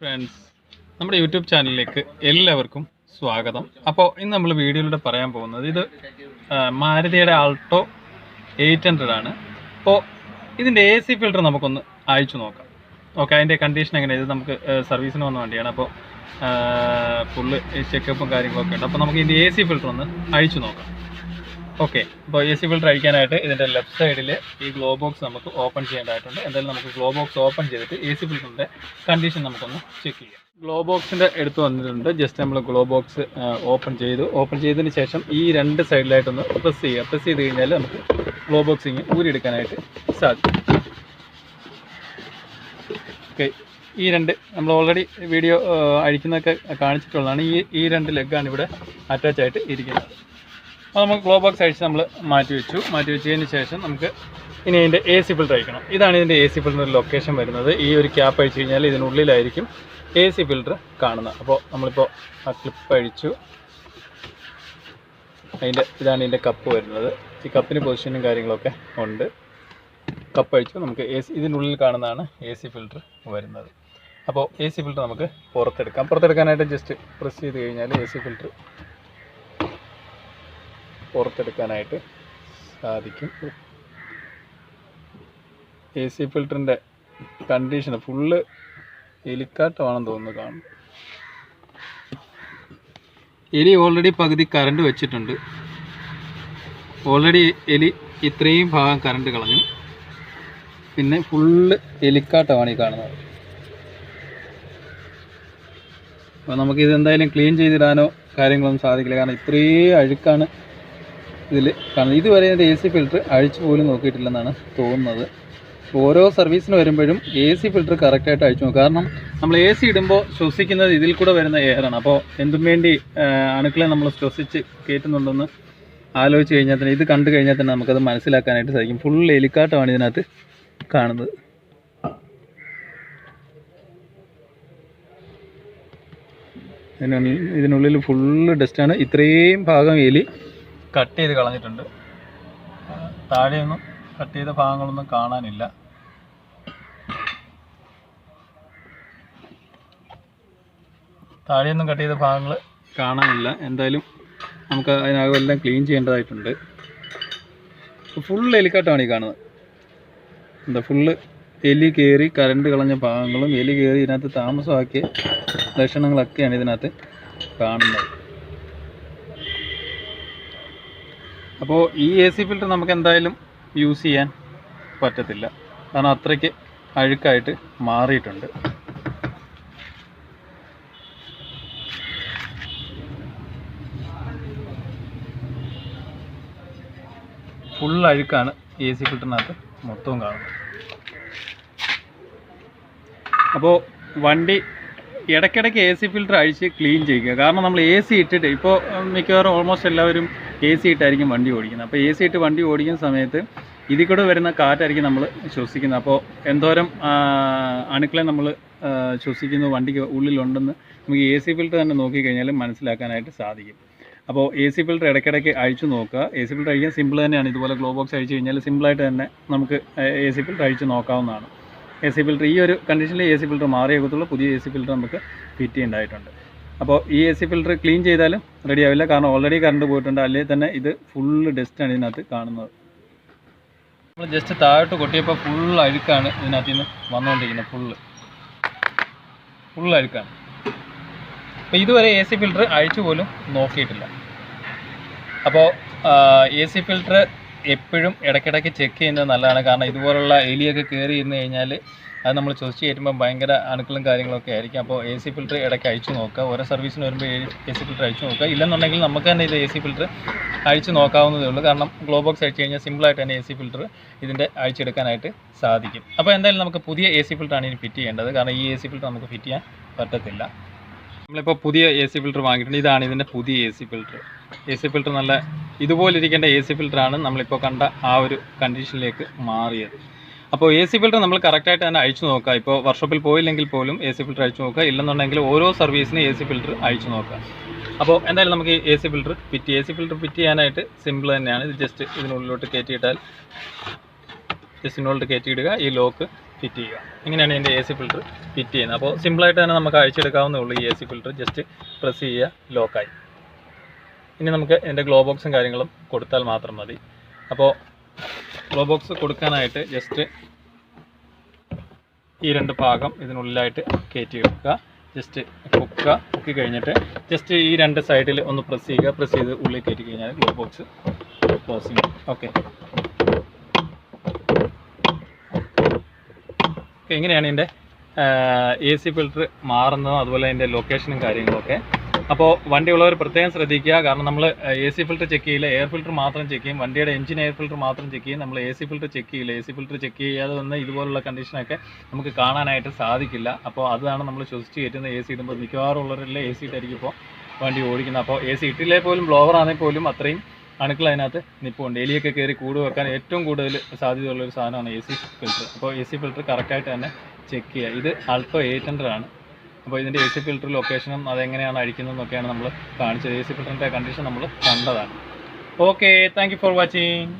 Friends, നമ്മുടെ YouTube ചാനലിലേക്ക് എല്ലാവർക്കും സ്വാഗതം. അപ്പോൾ ഇന്ന് നമ്മൾ വീഡിയോയിലൂടെ പറയാൻ പോകുന്നത് ഇത് മാരുതിയുടെ ആൾട്ടോ 800 ആണ്. അപ്പോൾ ഇതിൻ്റെ AC ഫിൽറ്റർ നമുക്കൊന്ന് അയച്ചു നോക്കാം. ഓക്കെ, അതിൻ്റെ കണ്ടീഷൻ എങ്ങനെയാണ്? ഇത് നമുക്ക് സർവീസിന് വന്ന വണ്ടിയാണ്. അപ്പോൾ ഫുള്ള് ചെക്കപ്പും കാര്യങ്ങളൊക്കെ ഉണ്ട്. അപ്പോൾ നമുക്ക് ഇതിൻ്റെ AC ഫിൽറ്റർ ഒന്ന് അയച്ചു നോക്കാം. ഓക്കെ, അപ്പോൾ AC ഫിൽറ്റർ അഴിക്കാനായിട്ട് ഇതിൻ്റെ ലെഫ്റ്റ് സൈഡിൽ ഈ ഗ്ലോ ബോക്സ് നമുക്ക് ഓപ്പൺ ചെയ്യേണ്ടതായിട്ടുണ്ട്. എന്തായാലും നമുക്ക് ഗ്ലോ ബോക്സ് ഓപ്പൺ ചെയ്തിട്ട് AC ഫിൽറ്ററിൻ്റെ കണ്ടീഷൻ നമുക്കൊന്ന് ചെക്ക് ചെയ്യാം. ഗ്ലോ ബോക്സിൻ്റെ എടുത്ത് വന്നിട്ടുണ്ട്. ജസ്റ്റ് നമ്മൾ ഗ്ലോ ബോക്സ് ഓപ്പൺ ചെയ്തതിന് ശേഷം ഈ രണ്ട് സൈഡിലായിട്ടൊന്ന് പ്രസ് ചെയ്യുക. പ്രസ് ചെയ്ത് കഴിഞ്ഞാൽ നമുക്ക് ഗ്ലോ ബോക്സിങ് ഊരിയെടുക്കാനായിട്ട് സാധിക്കും. ഓക്കെ, ഈ രണ്ട് നമ്മൾ ഓൾറെഡി വീഡിയോ അഴിക്കുന്നതൊക്കെ കാണിച്ചിട്ടുള്ളതാണ്. ഈ രണ്ട് ലെഗാണ് ഇവിടെ അറ്റാച്ച് ആയിട്ട് ഇരിക്കുന്നത്. അപ്പോൾ നമുക്ക് ഗ്ലോ ബോക്സ് അഴിച്ച് നമ്മൾ മാറ്റി വെച്ചതിന് ശേഷം നമുക്ക് ഇനി ഇതിൻ്റെ AC ഫിൽറ്റർ അഴിക്കണം. ഇതാണ് ഇതിൻ്റെ AC ഫിൽറ്ററിൻ്റെ ലൊക്കേഷൻ വരുന്നത്. ഈ ഒരു ക്യാപ്പ് അഴിച്ച് കഴിഞ്ഞാൽ ഇതിനുള്ളിലായിരിക്കും AC ഫിൽറ്റർ കാണുന്നത്. അപ്പോൾ നമ്മളിപ്പോൾ ആ ക്ലിപ്പ് അഴിച്ചു. ഇതാണ് ഇതിൻ്റെ കപ്പ് വരുന്നത്. ഈ കപ്പിന് പൊസിഷനും കാര്യങ്ങളൊക്കെ ഉണ്ട്. കപ്പ് അഴിച്ചു. നമുക്ക് ഇതിനുള്ളിൽ കാണുന്നതാണ് AC ഫിൽറ്റർ വരുന്നത്. അപ്പോൾ AC ഫിൽറ്റർ നമുക്ക് പുറത്തെടുക്കാനായിട്ട് ജസ്റ്റ് പ്രസ് ചെയ്ത് കഴിഞ്ഞാൽ AC ഫിൽറ്റർ പുറത്തെടുക്കാനായിട്ട് സാധിക്കും. AC ഫിൽറ്ററിൻ്റെ കണ്ടീഷൻ ഫുള്ള് എലിക്കാട്ടമാണെന്ന് തോന്നുന്നു കാണും. എലി ഓൾറെഡി പകുതി കറണ്ട് വെച്ചിട്ടുണ്ട്. ഓൾറെഡി എലി ഇത്രയും ഭാഗം കറണ്ട് കളഞ്ഞു. പിന്നെ ഫുള്ള് എലിക്കാട്ടമാണ് ഈ കാണുന്നത്. അപ്പോൾ നമുക്കിത് എന്തായാലും ക്ലീൻ ചെയ്തിടാനോ കാര്യങ്ങളൊന്നും സാധിക്കില്ല. കാരണം ഇത്രയും അഴുക്കാണ് ഇതിൽ കാണുന്നത്. ഇതുവരെ ഇതിൻ്റെ AC ഫിൽറ്റർ അഴിച്ചു പോലും നോക്കിയിട്ടില്ലെന്നാണ് തോന്നുന്നത്. ഓരോ സർവീസിന് വരുമ്പോഴും AC ഫിൽറ്റർ കറക്റ്റായിട്ട് അഴിച്ചു നോക്കും. കാരണം നമ്മൾ AC ഇടുമ്പോൾ ശ്വസിക്കുന്നത് ഇതിൽ കൂടെ വരുന്ന എയറാണ്. അപ്പോൾ എന്തും വേണ്ടി അണുക്കളെ നമ്മൾ ശ്വസിച്ച് കയറ്റുന്നുണ്ടെന്ന് ആലോചിച്ച് കഴിഞ്ഞാൽ തന്നെ, ഇത് കണ്ടു കഴിഞ്ഞാൽ തന്നെ നമുക്കത് മനസ്സിലാക്കാനായിട്ട് സാധിക്കും. ഫുൾ എലിക്കാട്ടമാണ് ഇതിനകത്ത് കാണുന്നത്. ഇതിനുള്ളിൽ ഫുള്ള് ഡസ്റ്റാണ്. ഇത്രയും ഭാഗം എലി കട്ട് ചെയ്ത് കളഞ്ഞിട്ടുണ്ട്. താഴെയൊന്നും കട്ട് ചെയ്ത ഭാഗങ്ങളൊന്നും കാണാനില്ല. താഴെയൊന്നും കട്ട് ചെയ്ത ഭാഗങ്ങൾ കാണാനില്ല. എന്തായാലും നമുക്ക് അതിനകമെല്ലാം ക്ലീൻ ചെയ്യേണ്ടതായിട്ടുണ്ട്. ഫുൾ എലിക്കാട്ടമാണ് ഈ കാണുന്നത്. എന്താ ഫുള്ള് എലി കയറി കറണ്ട് കളഞ്ഞ ഭാഗങ്ങളും എലി കയറി ഇതിനകത്ത് താമസമാക്കിയ ലക്ഷണങ്ങളൊക്കെയാണ് ഇതിനകത്ത് കാണുന്നത്. അപ്പോൾ ഈ AC ഫിൽറ്റർ നമുക്ക് എന്തായാലും യൂസ് ചെയ്യാൻ പറ്റത്തില്ല. കാരണം അത്രയ്ക്ക് അഴുക്കായിട്ട് മാറിയിട്ടുണ്ട്. ഫുൾ അഴുക്കാണ് AC ഫിൽറ്ററിനകത്ത് മൊത്തവും കാണുന്നത്. അപ്പോൾ വണ്ടി ഇടയ്ക്കിടയ്ക്ക് AC ഫിൽറ്റർ അഴിച്ച് ക്ലീൻ ചെയ്യുക. കാരണം നമ്മൾ AC ഇട്ടിട്ട് ഇപ്പോൾ മിക്കവാറും ഓൾമോസ്റ്റ് എല്ലാവരും AC ഇട്ടായിരിക്കും വണ്ടി ഓടിക്കുന്നത്. അപ്പോൾ AC ഇട്ട് വണ്ടി ഓടിക്കുന്ന സമയത്ത് ഇതിൽ കൂടെ വരുന്ന കാറ്റായിരിക്കും നമ്മൾ ശ്വസിക്കുന്നത്. അപ്പോൾ എന്തോരം അണുക്കളെ നമ്മൾ ശ്വസിക്കുന്നത് വണ്ടിക്ക് ഉള്ളിലുണ്ടെന്ന് നമുക്ക് AC ഫിൽറ്റർ തന്നെ നോക്കിക്കഴിഞ്ഞാൽ മനസ്സിലാക്കാനായിട്ട് സാധിക്കും. അപ്പോൾ AC ഫിൽറ്റർ ഇടയ്ക്കിടയ്ക്ക് അഴിച്ചു നോക്കുക. AC ഫിൽറ്റർ അഴിക്കാൻ സിമ്പിൾ തന്നെയാണ്. ഇതുപോലെ ഗ്ലോ ബോക്സ് അഴിച്ചു കഴിഞ്ഞാൽ സിമ്പിളായിട്ട് തന്നെ നമുക്ക് AC ഫിൽറ്റർ അഴിച്ച് നോക്കാവുന്നതാണ്. AC ഫിൽറ്റർ ഈ ഒരു കണ്ടീഷനിൽ AC ഫിൽറ്റർ മാറിയേക്കത്തുള്ളൂ. പുതിയ AC ഫിൽറ്റർ നമുക്ക് ഫിറ്റ് ചെയ്യേണ്ടതായിട്ടുണ്ട്. അപ്പോൾ ഈ AC ഫിൽറ്റർ ക്ലീൻ ചെയ്താലും റെഡി ആവില്ല. കാരണം ഓൾറെഡി കറണ്ട് പോയിട്ടുണ്ട്. അല്ലെങ്കിൽ തന്നെ ഇത് ഫുള്ള് ഡസ്റ്റാണ് ഇതിനകത്ത് കാണുന്നത്. നമ്മൾ ജസ്റ്റ് താഴോട്ട് കൊട്ടിയപ്പോൾ ഫുൾ അഴുക്കാണ് ഇതിനകത്ത് നിന്ന് വന്നുകൊണ്ടിരിക്കുന്നത്. ഫുൾ അഴുക്കാണ്. അപ്പോൾ ഇതുവരെ AC ഫിൽറ്റർ അഴിച്ചു പോലും നോക്കിയിട്ടില്ല. അപ്പോൾ AC ഫിൽറ്റർ എപ്പോഴും ഇടയ്ക്കിടയ്ക്ക് ചെക്ക് ചെയ്യുന്നത് നല്ലതാണ്. കാരണം ഇതുപോലുള്ള എലിയൊക്കെ കയറി ഇരുന്ന് കഴിഞ്ഞാൽ അത് നമ്മൾ ശ്വസിച്ച് കയറ്റുമ്പോൾ ഭയങ്കര അണുക്കളും കാര്യങ്ങളൊക്കെ ആയിരിക്കും. അപ്പോൾ AC ഫിൽറ്റർ ഇടയ്ക്ക് അഴിച്ചു നോക്കുക. ഓരോ സർവീസിന് വരുമ്പോൾ AC ഫിൽറ്റർ അഴിച്ചു നോക്കുക. ഇല്ലെന്നുണ്ടെങ്കിൽ നമുക്ക് തന്നെ ഇത് AC ഫിൽറ്റർ അഴിച്ച് നോക്കാവുന്നതേ ഉള്ളൂ. കാരണം ഗ്ലോ ബോക്സ് അഴിച്ച് കഴിഞ്ഞാൽ സിമ്പിളായിട്ട് തന്നെ AC ഫിൽറ്റർ ഇതിൻ്റെ അഴിച്ചെടുക്കാനായിട്ട് സാധിക്കും. അപ്പോൾ എന്തായാലും നമുക്ക് പുതിയ AC ഫിൽറ്ററാണ് ഇനി ഫിറ്റ് ചെയ്യേണ്ടത്. കാരണം ഈ AC ഫിൽറ്റർ നമുക്ക് ഫിറ്റ് ചെയ്യാൻ പറ്റത്തില്ല. നമ്മളിപ്പോൾ പുതിയ AC ഫിൽറ്റർ വാങ്ങിയിട്ടുണ്ട്. ഇതാണ് ഇതിൻ്റെ പുതിയ AC ഫിൽറ്റർ. AC ഫിൽറ്റർ നല്ല ഇതുപോലെ ഇരിക്കേണ്ട AC ഫിൽറ്ററാണ് നമ്മളിപ്പോൾ കണ്ട ആ ഒരു കണ്ടീഷനിലേക്ക് മാറിയത്. അപ്പോൾ AC ഫിൽറ്റർ നമ്മൾ കറക്റ്റായിട്ട് തന്നെ അഴിച്ചു നോക്കുക. ഇപ്പോൾ വർക്ക്ഷോപ്പിൽ പോയില്ലെങ്കിൽ പോലും AC ഫിൽറ്റർ അഴിച്ചു നോക്കുക. ഇല്ലെന്നുണ്ടെങ്കിൽ ഓരോ സർവീസിനും AC ഫിൽറ്റർ അഴിച്ചു നോക്കുക. അപ്പോൾ എന്തായാലും നമുക്ക് AC ഫിൽറ്റർ ഫിറ്റ് ചെയ്യാനായിട്ട് സിമ്പിൾ തന്നെയാണ്. ഇത് ജസ്റ്റ് ഇതിനുള്ളിലോട്ട് കയറ്റിയിട്ടാൽ ജസ്റ്റ് ഇതിനുള്ളിലോട്ട് കയറ്റിയിടുക. ഈ ലോക്ക് ഫിറ്റ് ചെയ്യുക. ഇങ്ങനെയാണ് ഇതിൻ്റെ AC ഫിൽറ്റർ ഫിറ്റ് ചെയ്യുന്നത്. അപ്പോൾ സിമ്പിളായിട്ട് തന്നെ നമുക്ക് അഴിച്ചെടുക്കാവുന്നേ ഉള്ളൂ. ഈ AC ഫിൽറ്റർ ജസ്റ്റ് പ്രസ് ചെയ്യുക, ലോക്കായി. ഇനി നമുക്ക് ഇതിൻ്റെ ഗ്ലോ ബോക്സും കാര്യങ്ങളും കൊടുത്താൽ മാത്രം മതി. അപ്പോൾ ഗ്ലോ ബോക്സ് കൊടുക്കാനായിട്ട് ജസ്റ്റ് ഈ 2 ഭാഗം ഇതിനുള്ളിലായിട്ട് കയറ്റി വെക്കുക. ജസ്റ്റ് പൊക്കി കഴിഞ്ഞിട്ട് ജസ്റ്റ് ഈ 2 സൈഡിൽ ഒന്ന് പ്രസ് ചെയ്യുക. പ്രസ് ചെയ്ത് ഉള്ളിൽ കയറ്റി കഴിഞ്ഞാൽ ഗ്ലോ ബോക്സ് ക്ലോസിങ്. ഓക്കെ, ഇങ്ങനെയാണ് ഇതിൻ്റെ AC ഫിൽറ്റർ മാറുന്നതും അതുപോലെ അതിൻ്റെ ലൊക്കേഷനും കാര്യങ്ങളൊക്കെ. അപ്പോൾ വണ്ടിയുള്ളവർ പ്രത്യേകം ശ്രദ്ധിക്കുക. കാരണം നമ്മൾ AC ഫിൽറ്റർ ചെക്ക് ചെയ്യില്ല, എയർ ഫിൽറ്റർ മാത്രം ചെക്ക് ചെയ്യും. വണ്ടിയുടെ എഞ്ചിൻ എയർ ഫിൽറ്റർ മാത്രം ചെക്ക് ചെയ്യും. നമ്മൾ AC ഫിൽറ്റർ ചെക്ക് ചെയ്യില്ല. AC ഫിൽറ്റർ ചെക്ക് ചെയ്യാതെ വന്ന് ഇതുപോലുള്ള കണ്ടീഷനൊക്കെ നമുക്ക് കാണാനായിട്ട് സാധിക്കില്ല. അപ്പോൾ അതാണ് നമ്മൾ ശ്വസിച്ച് കയറ്റുന്ന AC ഇടുമ്പോൾ. മിക്കവാറും ഉള്ളവരെല്ലാം AC ഇട്ടായിരിക്കും ഇപ്പോൾ വണ്ടി ഓടിക്കുന്നത്. അപ്പോൾ AC ഇട്ടില്ലേ പോലും, ബ്ലോവർ ആണെങ്കിൽ പോലും അത്രയും അണുക്കൾ അതിനകത്ത് നിൽപ്പുണ്ട്. എലിയൊക്കെ കയറി കൂട് വെക്കാൻ ഏറ്റവും കൂടുതൽ സാധ്യതയുള്ളൊരു സാധനമാണ് AC ഫിൽറ്റർ. അപ്പോൾ AC ഫിൽറ്റർ കറക്റ്റായിട്ട് തന്നെ ചെക്ക് ചെയ്യുക. ഇത് ആൾട്ടോ 800 ആണ്. അപ്പോൾ ഇതിൻ്റെ AC ഫിൽറ്റർ ലൊക്കേഷനും അതെങ്ങനെയാണ് അഴിക്കുന്നതെന്നൊക്കെയാണ് നമ്മൾ കാണിച്ചത്. AC ഫിൽറ്ററിൻ്റെ കണ്ടീഷൻ നമ്മൾ കണ്ടതാണ്. Okay, thank you for watching.